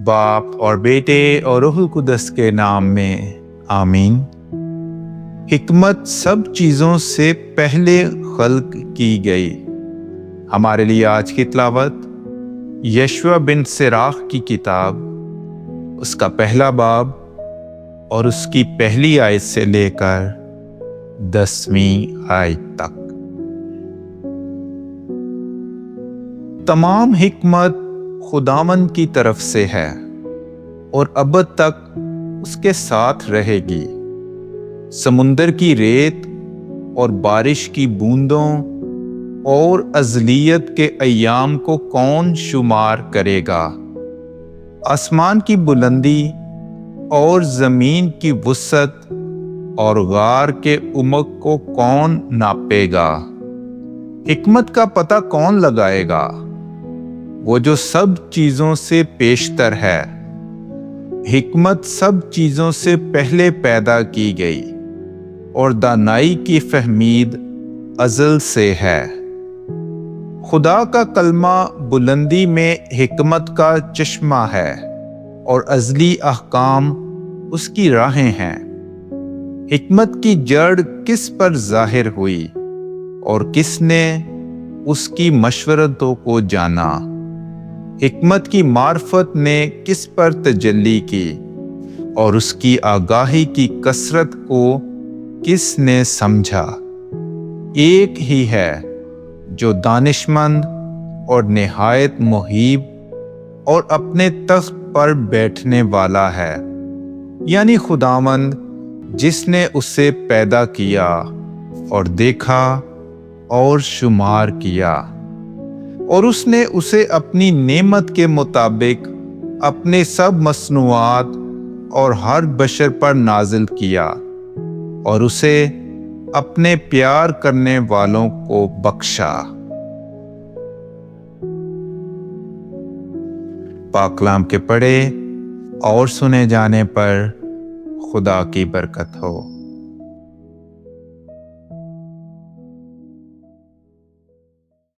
باپ اور بیٹے اور روح القدس کے نام میں آمین۔ حکمت سب چیزوں سے پہلے خلق کی گئی۔ ہمارے لیے آج کی تلاوت یشوع بن سراخ کی کتاب، اس کا پہلا باب اور اس کی پہلی آیت سے لے کر 10ویں آیت تک۔ تمام حکمت خداوند کی طرف سے ہے اور ابد تک اس کے ساتھ رہے گی۔ سمندر کی ریت اور بارش کی بوندوں اور ازلیت کے ایام کو کون شمار کرے گا؟ آسمان کی بلندی اور زمین کی وسعت اور غار کے عمق کو کون ناپے گا؟ حکمت کا پتہ کون لگائے گا؟ وہ جو سب چیزوں سے پیشتر ہے۔ حکمت سب چیزوں سے پہلے پیدا کی گئی اور دانائی کی فہمید ازل سے ہے۔ خدا کا کلمہ بلندی میں حکمت کا چشمہ ہے اور ازلی احکام اس کی راہیں ہیں۔ حکمت کی جڑ کس پر ظاہر ہوئی اور کس نے اس کی مشورتوں کو جانا؟ حکمت کی معرفت نے کس پر تجلی کی اور اس کی آگاہی کی کثرت کو کس نے سمجھا؟ ایک ہی ہے جو دانشمند اور نہایت محیب اور اپنے تخت پر بیٹھنے والا ہے، یعنی خداوند، جس نے اسے پیدا کیا اور دیکھا اور شمار کیا، اور اس نے اسے اپنی نعمت کے مطابق اپنے سب مصنوعات اور ہر بشر پر نازل کیا اور اسے اپنے پیار کرنے والوں کو بخشا۔ پاک کلام کے پڑھے اور سنے جانے پر خدا کی برکت ہو۔